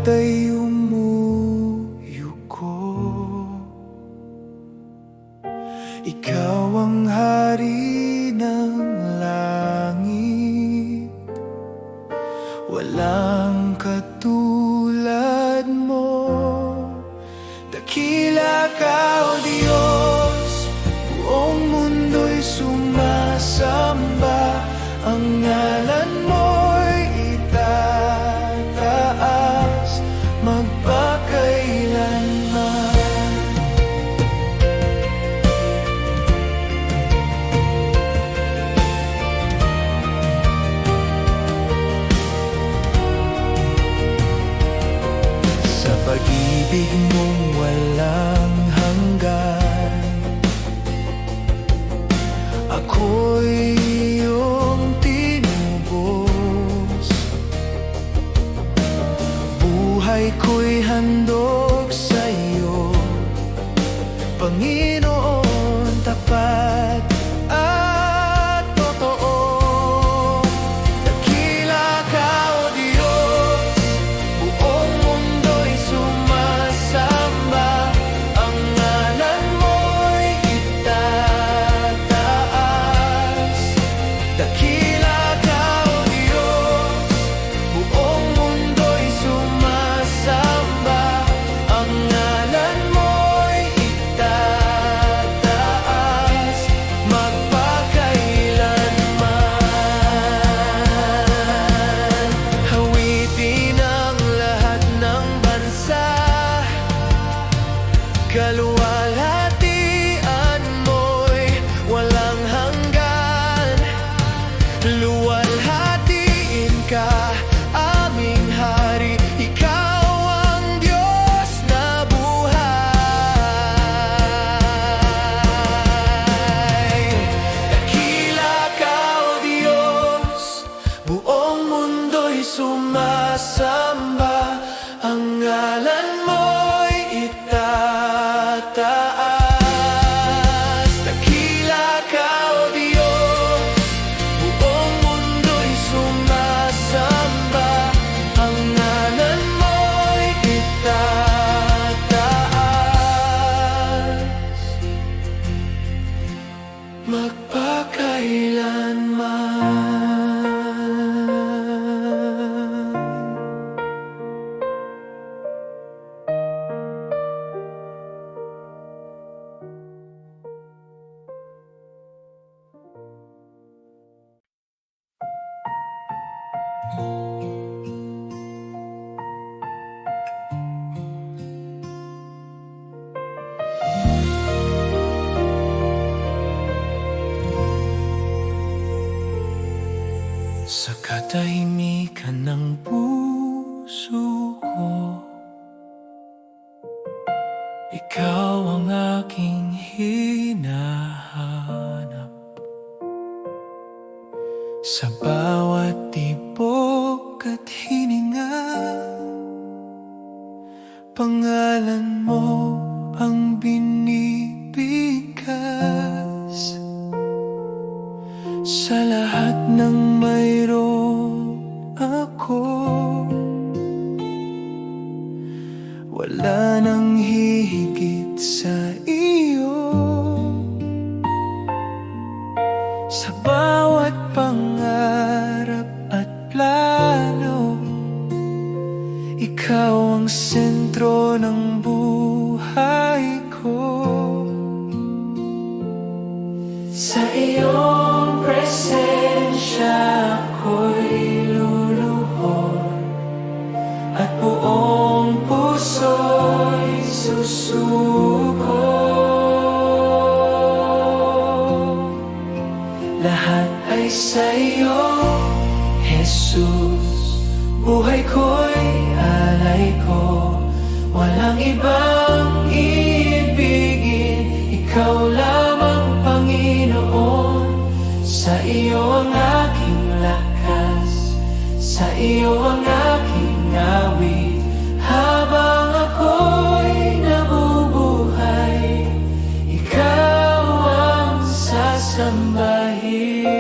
ay umuyuko. Ikaw ang hari ng langit, walang katulad mo. Dakila ka, O Diyos, buong mundo'y sumasamba. Ang ngalan mo'y itataas magpakailanman. Sa pag-ibig mong walang hanggan, ako'y iyong tinubos. Buhay ko'y handog sa iyo, Panginoon, tapat at totoo. Dakila ka, O Diyos, buong mundo'y sumasamba. Ang ngalan mo'y itataas. Dakila ka, O Diyos, buong mundo'y sumasamba. Ang ngalan mo'y itataas magpakailanman. Hawitin ang lahat ng bansa, kaluwalhatian mo'y walang hanggan. Luwalhatiin ka, aming hari, ikaw ang Diyos na buhay. Dakila ka, O Diyos, buong mundo'y sumasamba. Ang ngalan mo'y itataas. Dakila ka, O Diyos, buong mundo'y sumasamba. Ang ngalan mo'y itataas magpakailanman. Sa katahimikan ng puso ko, ikaw ang aking hinahanap. Sa bawat tibok at hininga, pangalan mo ang binibigkas. Sa lahat ng mayroon ako, wala nang hihigit sa iyo. Sa bawat pangarap at plano, ikaw ang sentro ng buhay ko. Sa iyong presensya ako'y luluhod at buong puso'y susuko. Lahat ay sa iyo, Jesus. Buhay ko'y alay ko, walang ibang iibigin, ikaw lamang, Panginoon. Sa iyo ang aking lakas, sa iyo ang aking awit. Habang ako'y nabubuhay, ikaw ang sasambahin.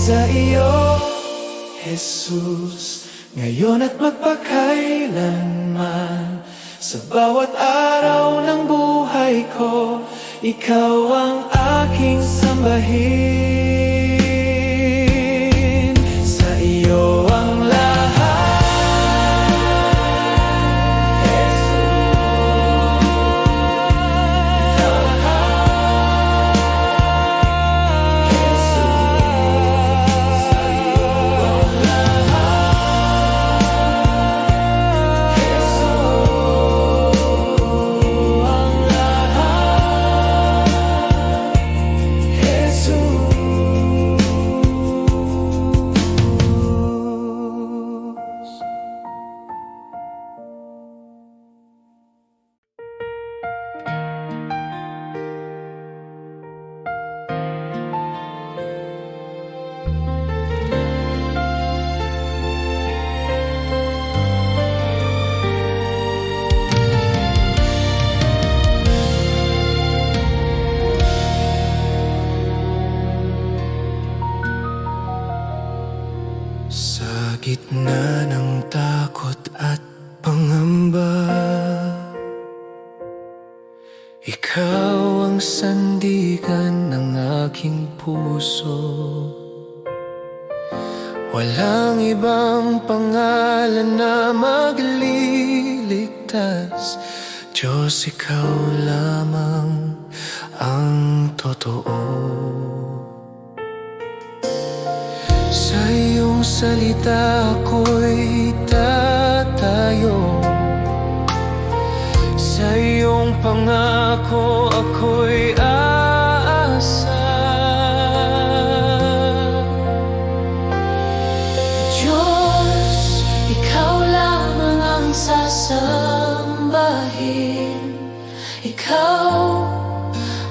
sa iyo, Jesus, ngayon at magpakailanman. Sa bawat araw ng buhay ko, ikaw ang aking sambahin. Sa iyo ang lahat, sa gitna ng takot at pangamba, ikaw ang sandigan ng aking puso. Walang ibang pangalan na magliligtas, Diyos, ikaw lamang ang totoo. Sa iyong salita ako'y tatayo, sa iyong pangako ako'y aasa. Diyos, ikaw lamang ang sasambahin. Ikaw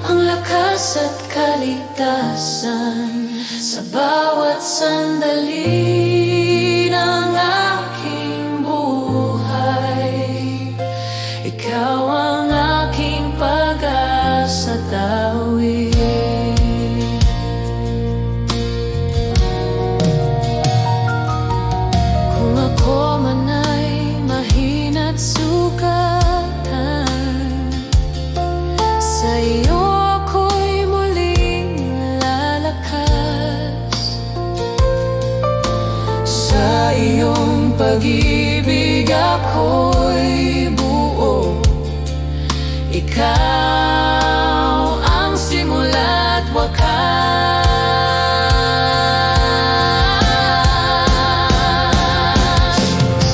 ang lakas at kaligtasan sa bawat sandali ng aking buhay. Ikaw ang aking pag-asa tawid. Kung ako man ay mahina't sugatan, sa iyo ako'y muling lalakas. Sa iyong pag-ibig ako'y buo. Ikaw ang simula't wakas.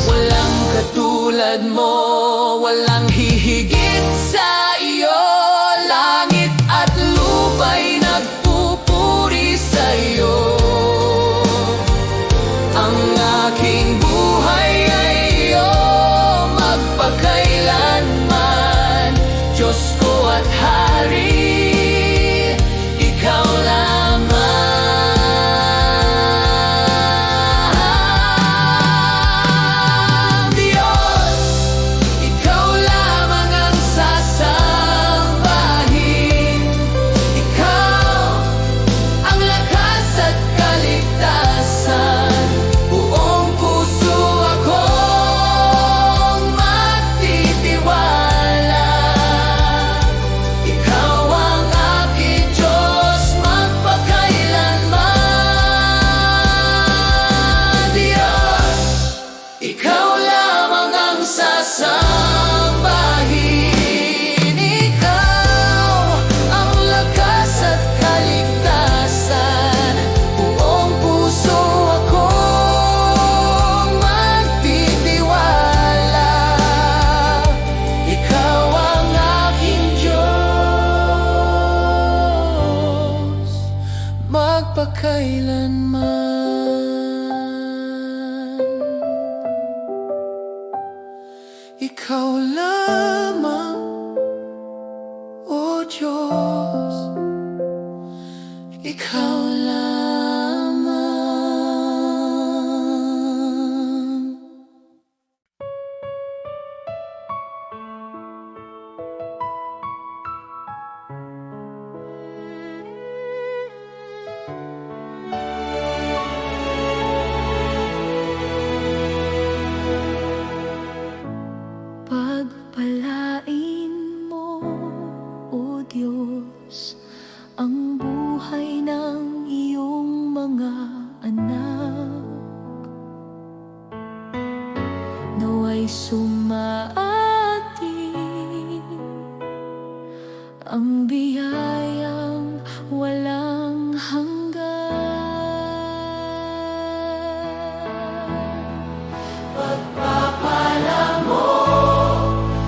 Walang katulad mo, walang hihigit sa iyo. Langit at lupa'y nagpupuri sa iyo. Ang aking buhay ay iyo magpakailanman. Diyos ko at Hari, ikaw lamang. Diyos, ikaw lamang ang sasambahin. Ikaw ang lakas at kaligtasan. Buong puso akong magtitiwala. Ikaw ang aking Diyos magpakailanman. Diyos, ikaw lamang ang sasambahin. Ikaw ang lakas at kaligtasan. Buong puso akong magtitiwala. Ikaw ang aking Diyos magpakailanman. Ikaw lamang, O Diyos, ikaw lamang. ang buhay ng iyong mga anak. Naway sumaating ang biyayang walang hanggan. Pagpapala mo,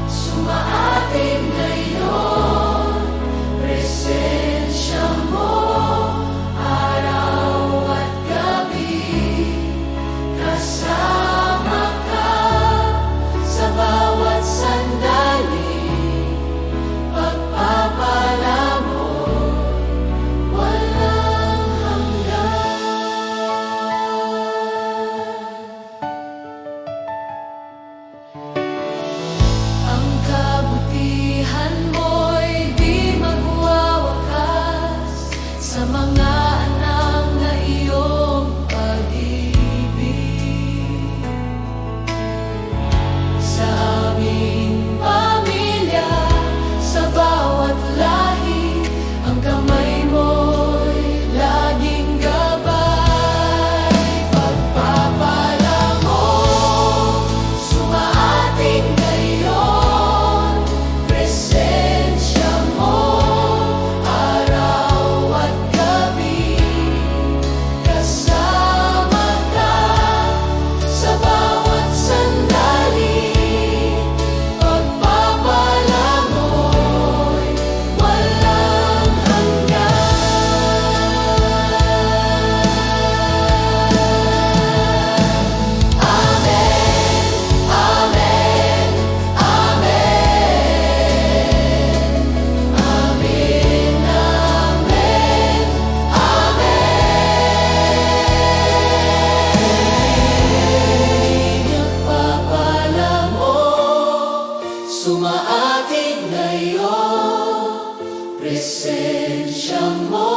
sumaating ngayon, presensya mo, araw at gabi, kasama ka sa bawat sandali. Pagpapala mo, walang hanggan. Ang kabutihan mo'y di magwawakas sa mga anak na iyong pag-ibig. Sa aming pamilya, sa bawat lahi, ang kamay mo'y laging gabay. Pagpapala mo, sumaating ngayon, presensya mo, araw at gabi, kasama ka sa bawat sandali. Pagpapala mo'y walang hanggan. Amen, amen, amen. Amen, amen, amen. Pagpapala mo, sumaating ngayon, presensya mo,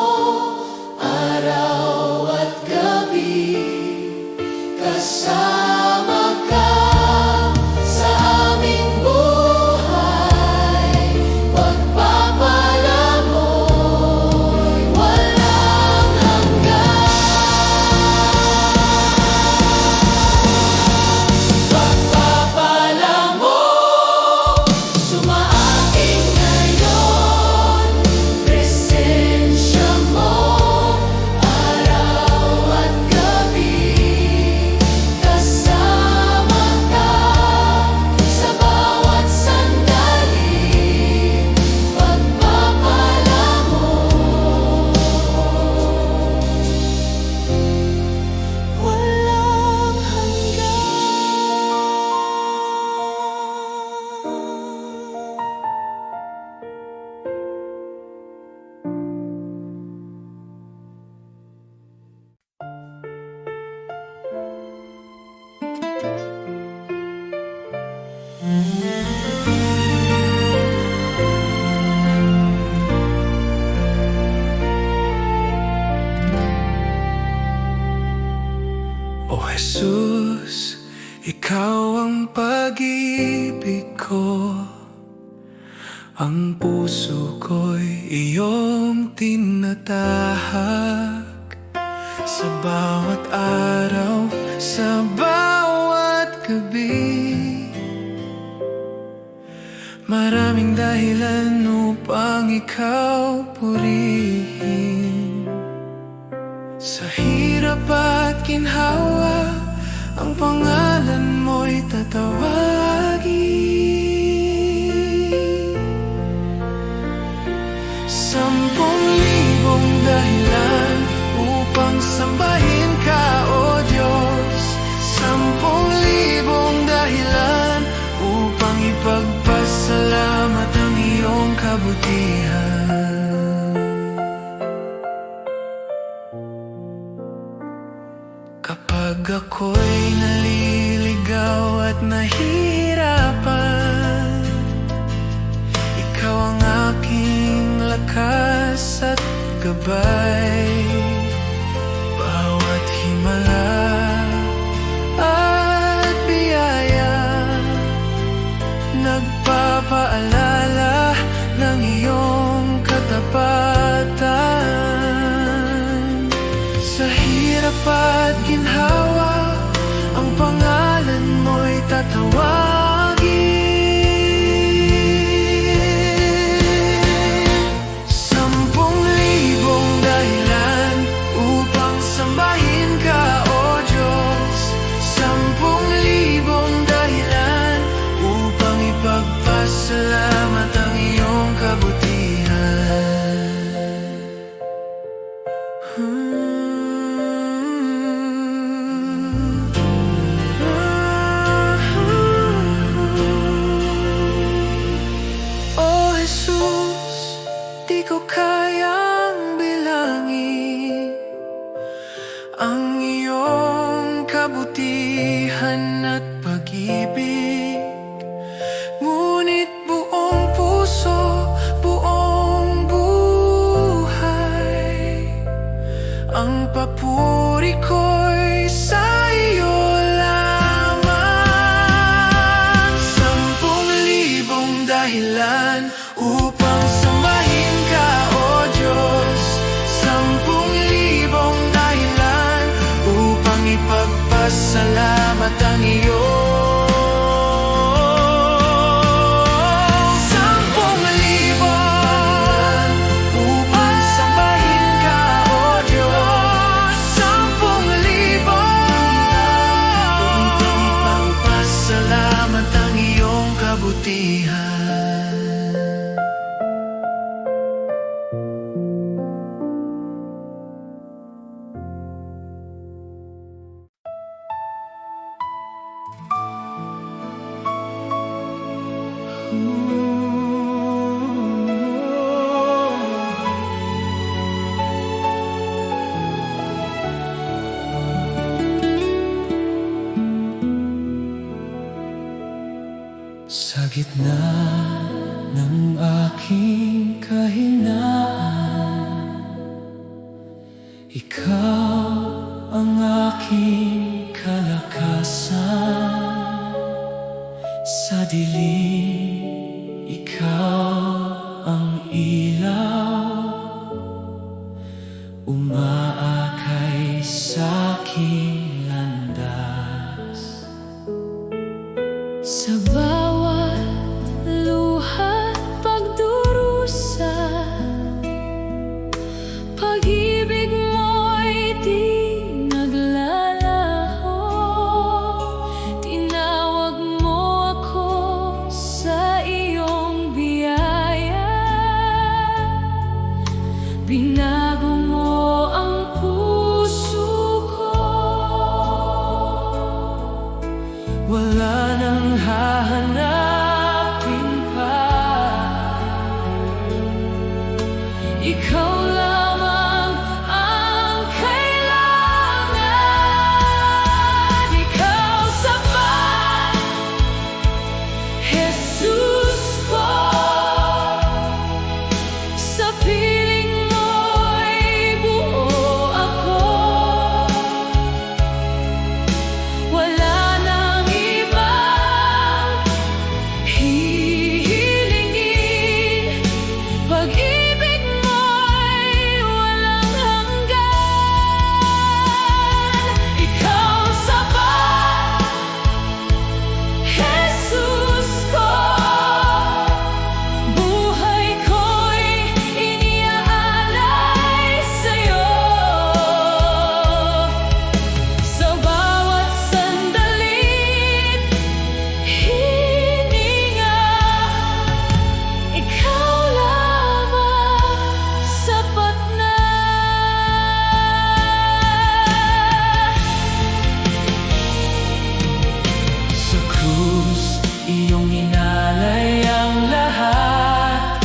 araw at gabi, kasama ka sa aming buhay. Pagpapala mo'y walang hanggan. Pagpapala mo, sumaating ngayon, presensya mo, araw at gabi, kasama ka sa bawat sandali. Pagpapala mo, walang hanggan. O Jesus, ikaw ang pag-ibig ko, ang puso ko'y iyong tinatahak. Sa bawat araw, sa bawat gabi, maraming dahilan upang ikaw purihin. Sa hirap at ginhawa, ang pangalan mo'y tatawagin. 10,000 dahilan upang sambahin ka, O Diyos. 10,000 dahilan upang ipagpasalamat ang iyong kabutihan. Kapag ako'y naliligaw at nahihirapan, ikaw ang aking lakas at gabay. Bawat himala at biyaya, nagpapaalala ng iyong katapatan. tapat ginhawa, ang pangalan mo'y tatawagin. 10,000 dahilan upang sambahin ka, O Diyos. 10,000 dahilan upang ipagpasalamat ang iyong kabutihan. O Jesus, di ko kayang bilangin ang iyong kabutihan at pag-ibig. Ngunit buong puso, buong buhay, ang papuri ko'y sa iyo lamang. 10,000 dahilan upang sambahin ka, O Diyos. 10,000 dahilan upang ipagpasalamat ang iyong 10,000 upang sambahin ka, O Diyos. 10,000 upang ipagpasalamat ang iyong kabutihan. Sa gitna ng aking kahinaan, ikaw ang aking kalakasan. Sa dilim, ikaw ang ilaw, umaakay sa aking landas. Sa bawat luha't pagdurusa, pag-ibig mo'y di naglalaho. Tinawag mo ako sa iyong biyaya, binago mo ang puso ko. Wala nang hahanapin pa, ikaw lamang ang kailangan. Ikaw sapat, Jesus ko. Sa piling mo'y buo ako. Wala nang ibang hihilingin. Pag-ibig mo'y walang hanggan. Ikaw sapat, Jesus ko. Buhay ko'y iniaalay sa'yo. Sa bawat sandalit, hininga, ikaw lamang sapat na. Sa krus, iyong inalay ang lahat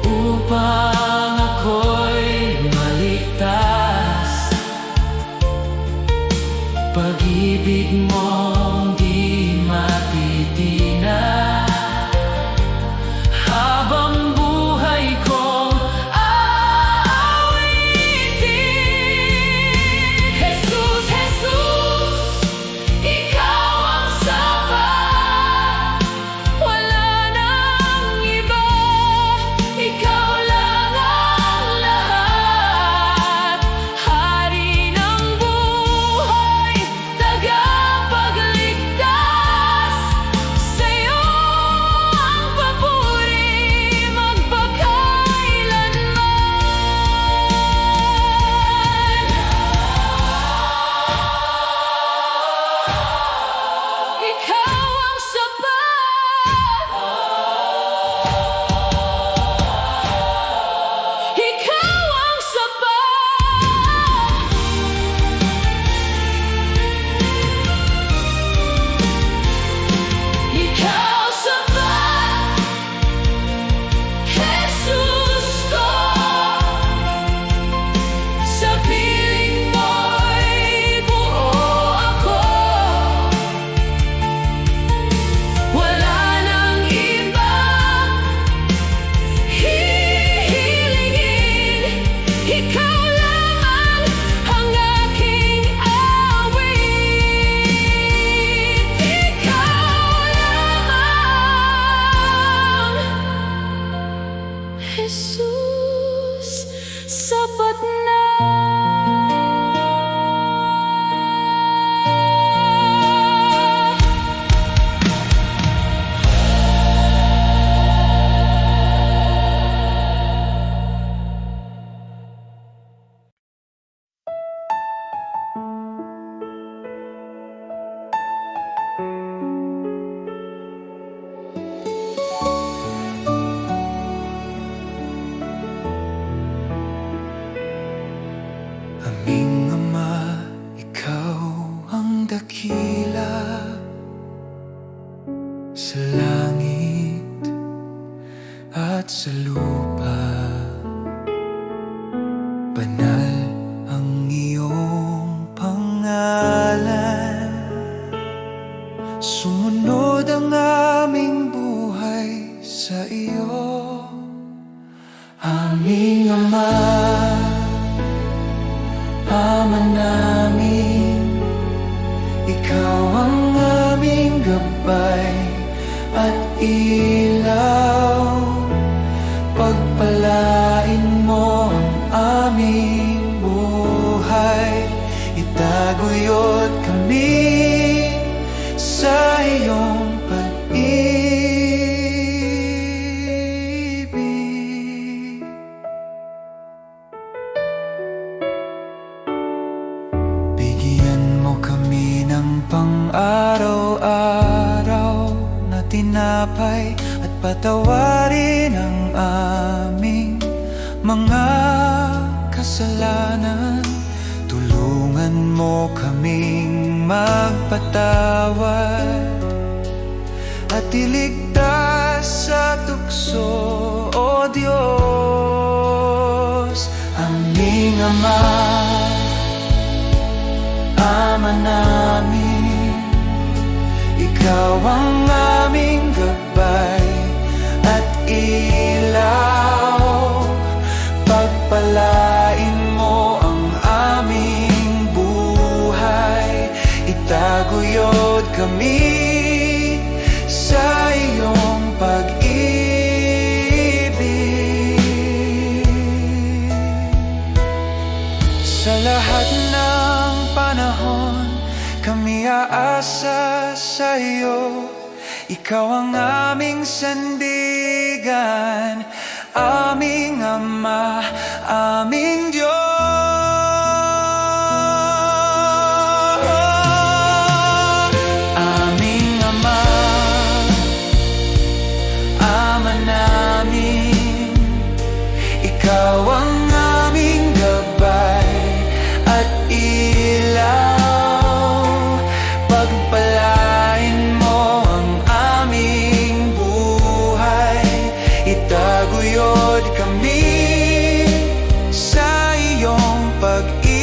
upang ako'y maligtas. Pag-ibig mong di matitinag, habang buhay kong aawitin. Jesus, Jesus, ikaw ang sapat. Wala nang iba, ikaw lang ang lahat. Jesus, sapat na. Aming Ama, Ikaw ang dakila sa langit at sa lupa. Banal ang iyong pangalan, sumunod ang aming buhay sa iyo. Aming Ama, Ama namin, Ikaw ang aming gabay at ilaw. Pagpalain mo ang aming buhay, itaguyod kami sa iyong pag-ibig. Bigyan mo kami ng pang-araw-araw na tinapay at patawarin ang aming mga kasalanan. Tulungan mo kaming magpatawad at iligtas sa tukso, O Diyos. Aming Ama, Ama namin, Ikaw ang aming gabay at ilaw. Pagpalain mo ang aming buhay, itaguyod kami sa iyong pag-ibig. Sa lahat ng panahon, kami aasa sa iyo. Ikaw ang aming sandigan, aming Ama, aming Diyos. Aming Ama, Ama namin, Ikaw ang aming gabay at ilaw. Pagpalain mo ang aming buhay, itaguyod kami sa iyong pag-ibig.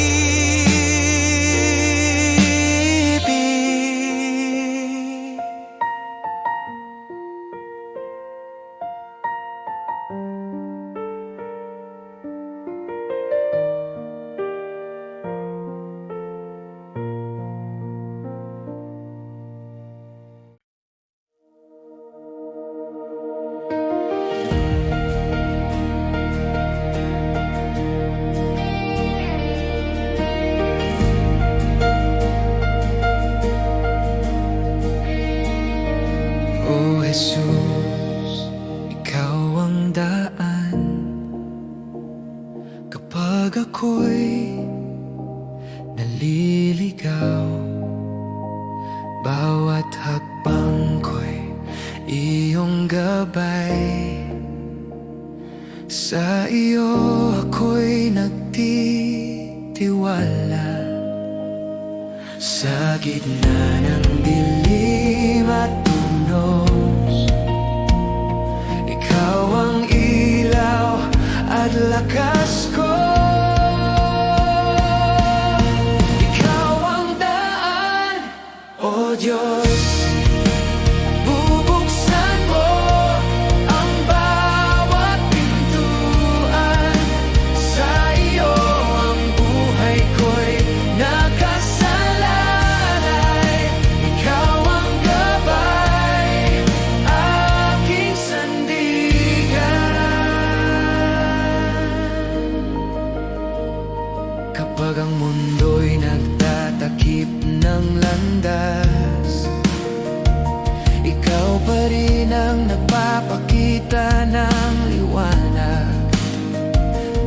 O Jesus, Ikaw ang daan kapag ako'y naliligaw. Bawat hakbang ko'y iyong gabay. Sa iyo ako'y nagtitiwala. Sa gitna ng dilim at tunos, Ikaw ang ilaw at lakas ko. Ikaw ang daan, O Diyos. Bubuksan mo ang bawat pintuan. Sa iyo ang buhay ko'y nakasalalay. Ikaw ang gabay, 'Di Pag ang mundo'y nagtatakip ng landas, ikaw pa rin ang nagpapakita ng liwanag.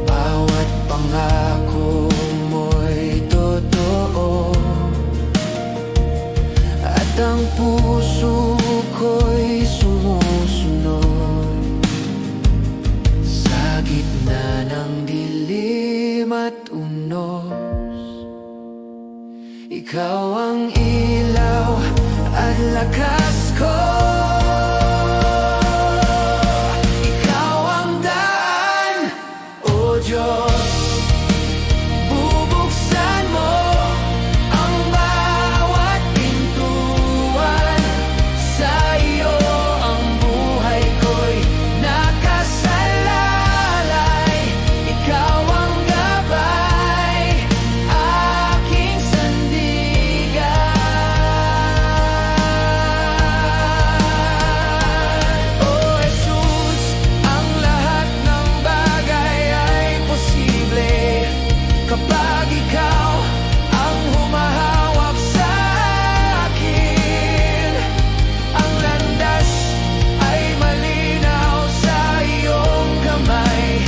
Bawat pangako mo'y totoo, at ang puso ko'y sumusunod. Sa gitna ng dilim at unos, ikaw ang ilaw at lakas ko. Ikaw ang daan, O Diyos. Bubuksan mo ang bawat pintuan. Sa iyo ang buhay ko'y nakasalalay. Ikaw ang gabay, aking sandigan. O Jesus, ang lahat ng bagay ay posible kapag ikaw ang humahawak sa akin. Ang landas ay malinaw sa iyong kamay,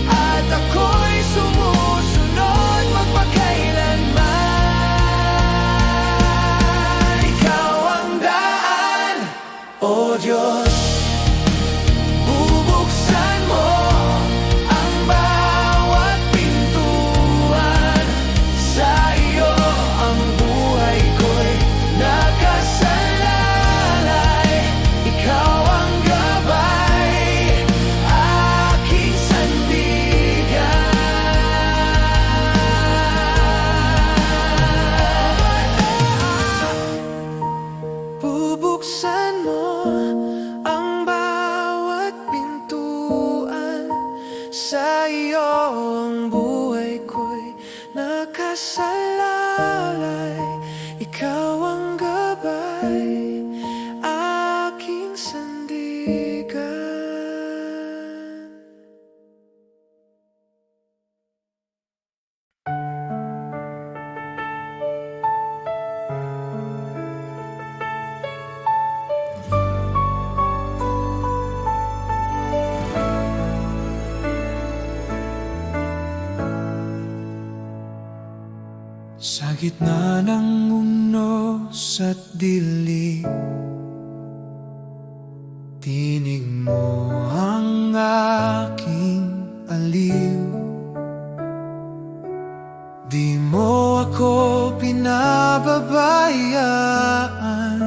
at ako'y sumusunod magpakailanman. Ikaw ang daan, O Diyos. Bubuksan mo ang bawat pintuan. Sa iyo ang buhay ko'y nakasalalay. Ikaw ang gabay, aking sandigan. Bubuksan mo ang bawat pintuan. Sa iyo ang buhay ko'y nakasalalay. Ikaw ang gabay, aking sandigan. Sa gitna ng unos at dilim, tinig mo ang aking aliw. Di mo ako pinababayaan,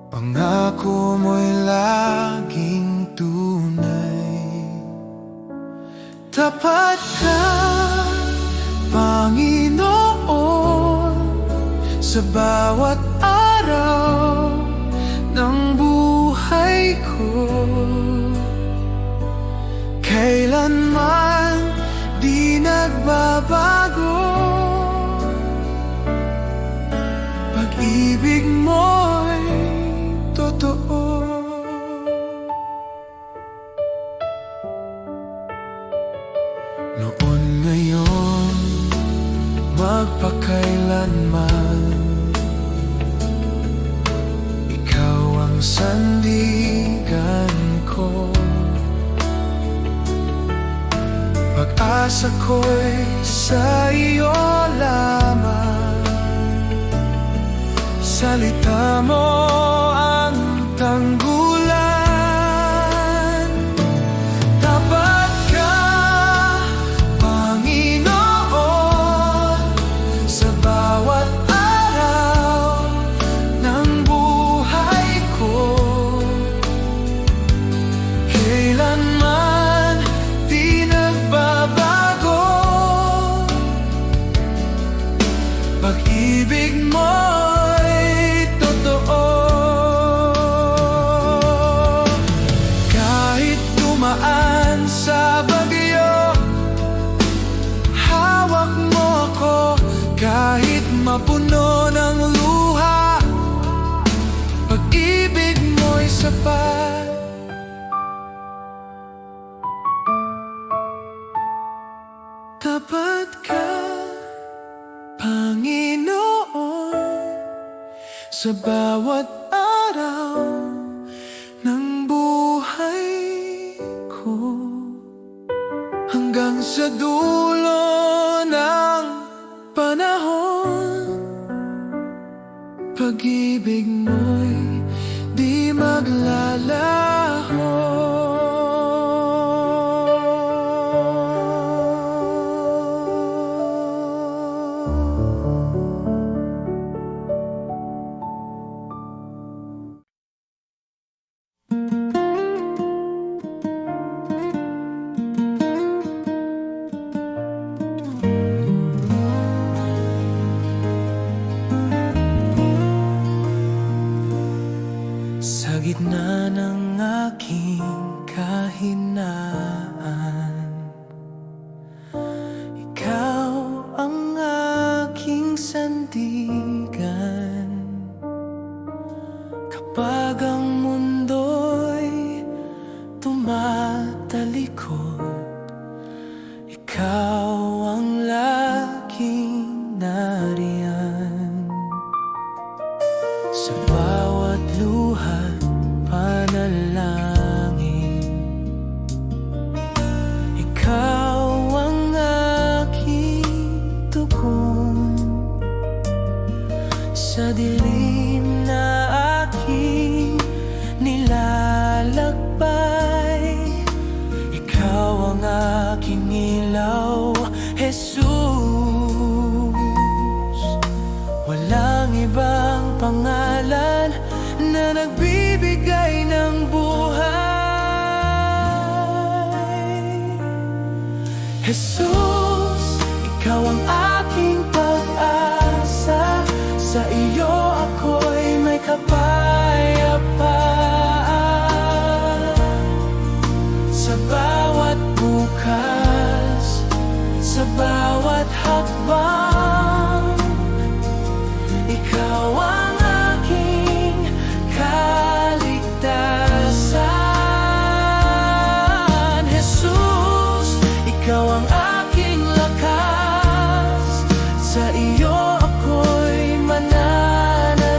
pangako mo'y laging tunay. Tapat ka, Panginoon, sa bawat araw ng buhay ko. Kailanman di nagbabago, pag-ibig mo'y totoo. Noon, ngayon, magpakailanman, ikaw ang sandigan ko. Pag-asa ko'y sa iyo lamang. Salita mo ang tanggulan. Tapat ka, Panginoon, sa bawat araw ng buhay ko. Kailanman di nagbabago, pag-ibig mo'y totoo. Kahit dumaan sa bagyo, hawak mo ako. Kahit mapuno ng luha, pag-ibig mo'y sapat. sa bawat araw ng buhay ko, hanggang sa dulo ng panahon. Pag-ibig mo'y di maglalaho. Sa gitna ng aking kahinaan, ikaw ang aking sandigan. Kapag ang mundo'y tumatalikod, ikaw ang laging nariyan. Sa bawat luha, panalangin, ikaw ang aking tugon. Sa dilim na aking nilalakbay, ikaw ang aking ilaw, Jesus. Walang ibang pangalan na nagbibigay ng buhay. Jesus, ikaw ang aking pag-asa. Sa iyo ako'y may kapayapaan. Sa bawat bukas, sa bawat hakbang, ikaw ang aking kaligtasan. Jesus, ikaw ang aking lakas. Sa iyo ako'y mananatili.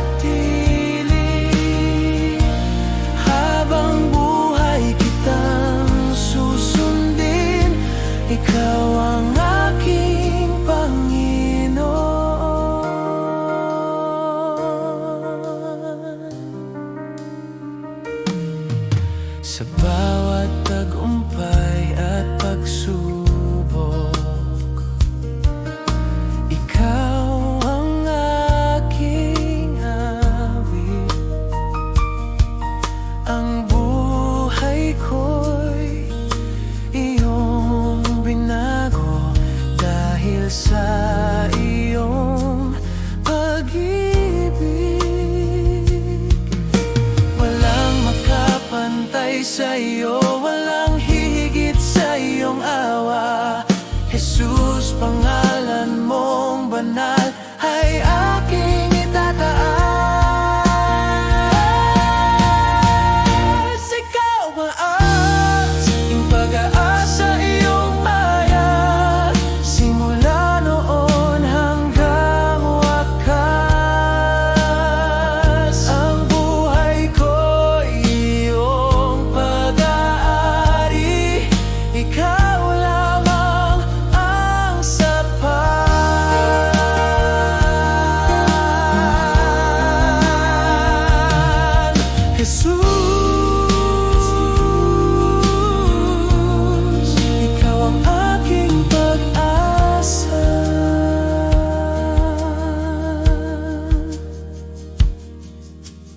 Habang buhay kitang susundin, ikaw ang aking Panginoon. Sa bawat tagumpay at pagsubok, ikaw ang aking awit. Ang buhay ko'y iyong binago dahil sa iyong pag-ibig. Walang makapantay sa iyo, walang hihigit sa iyong awa. Jesus, pangalan mong banal ay aking itataas. Ikaw ang aking pag-aasa, iyong hayag, simula noon hanggang wakas. Ang buhay ko iyong pag-aari, ikaw lamang ang sapat. Jesus, ikaw ang aking pag-asa.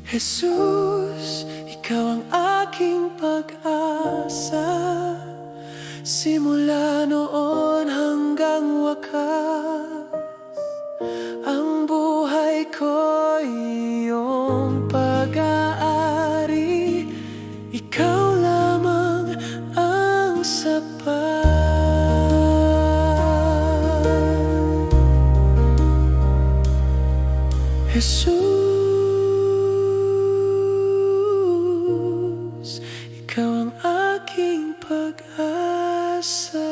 Jesus, ikaw ang aking pag-asa, simula noon hanggang wakas. Ang buhay ko iyong pag-aari, ikaw lamang ang sapat. Jesus, ikaw ang aking pag-asa.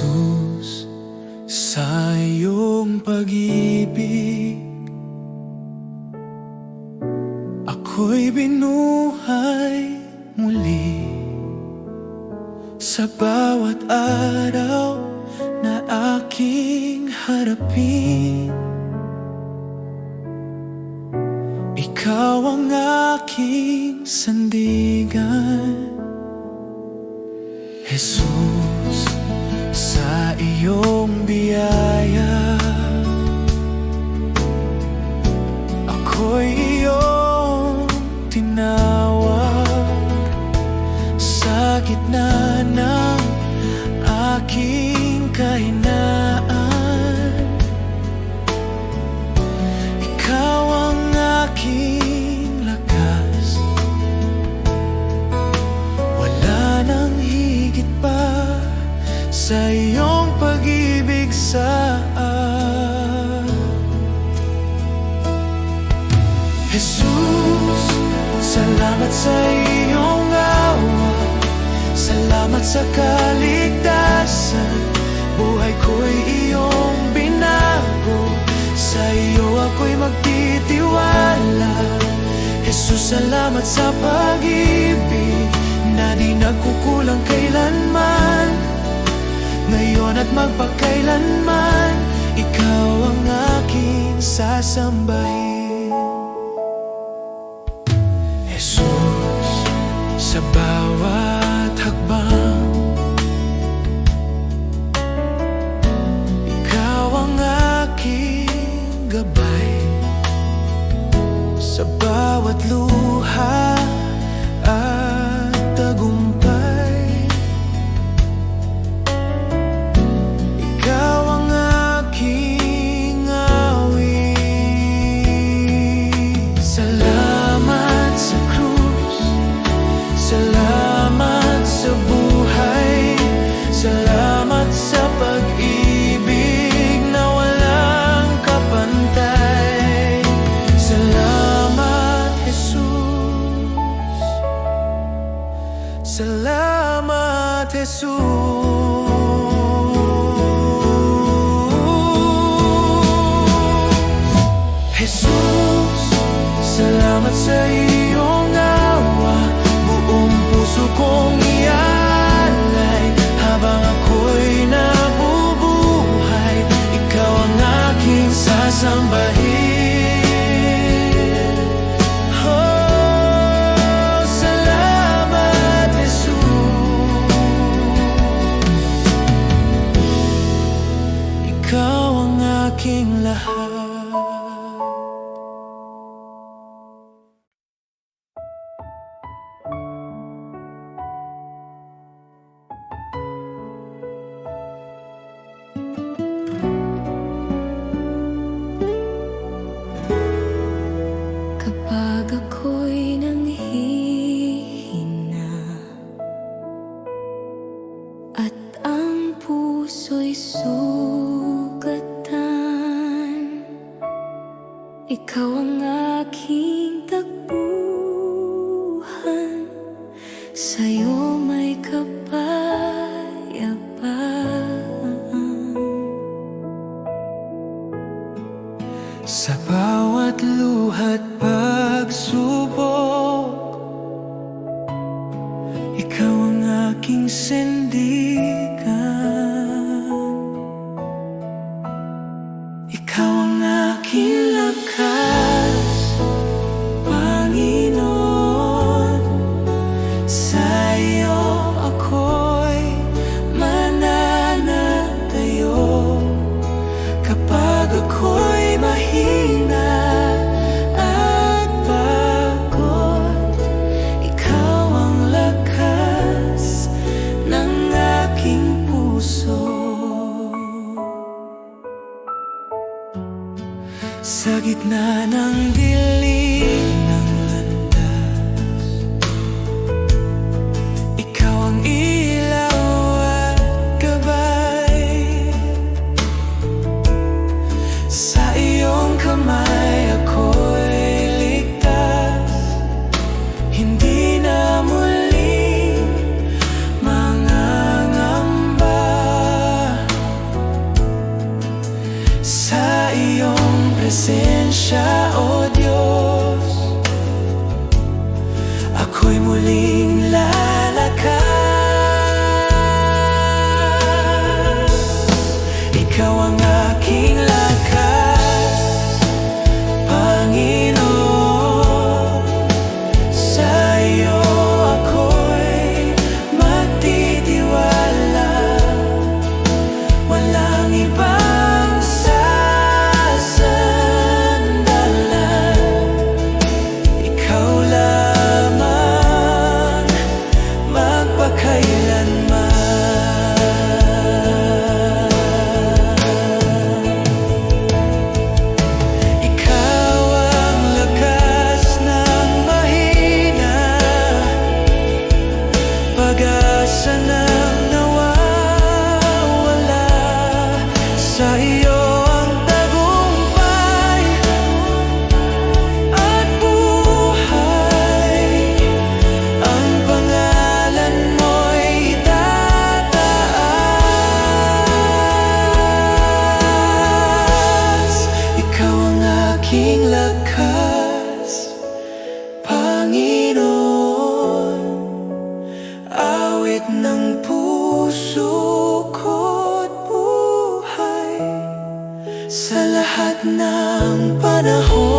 Jesus, sa iyong pag-ibig ako'y binuhay muli. Sa bawat araw na aking harapin, ikaw ang aking sandigan. Jesus, sa iyong biyaya ako'y iyong tinawag. Sa gitna ng aking kahinaan, ikaw ang aking lakas. Wala nang higit pa sa iyong pag-ibig sa akin. Jesus, salamat sa iyong awa, salamat sa kaligtasan. Buhay ko'y iyong binago, sa iyo ako'y magtitiwala. Jesus, salamat sa pag-ibig na di nagkukulang kailanman, ngayon at magpakailanman. Ikaw ang aking sasambahin. Jesus, sa bawat hakbang ikaw ang aking gabay. Sa bawat luha at tagumpay, ikaw ang aking awit. Salamat sa krus, salamat sa buhay, salamat sa pag-ibig na walang kapantay. Salamat, Jesus. Salamat, Jesus. Jesus, salamat sa iyong awa. Buong puso kong ialay habang ako'y nabubuhay. Ikaw ang aking sasambahin. Oh, salamat, Jesus. Ikaw ang aking lahat. Kapag ako'y nanghihina at ang puso'y sugatan, ikaw ang aking takbuhan. Sa'yo may kapayapaan. Sa bawat luha't pagsubok, ikaw ang aking sandigan. Ikaw ang aking lakas, Panginoon. Sa iyo ako'y mananatayo. Kapag ako'y mahina at pagod, ikaw ang lakas ng aking puso. Sa gitna ng dilim ng landas, ikaw ang ilaw at gabay. Sa iyong kamay ako'y ligtas, hindi na muling mangangamba. presensya, O Diyos. Ako'y muling lalakas. Ikaw ang aking lakas, Panginoon. Sa iyo ako'y magtitiwala. Walang ibang sasandalan. Ikaw lamang magpakailanman. Ikaw ang lakas ng mahina, pag-asa ng nawawala. Sa iyo ang tagumpay at buhay. Ang pangalan mo'y tataas. Ikaw ang aking lakas, Panginoon. Awit ng puso ko't buhay. Sa lahat ng panahon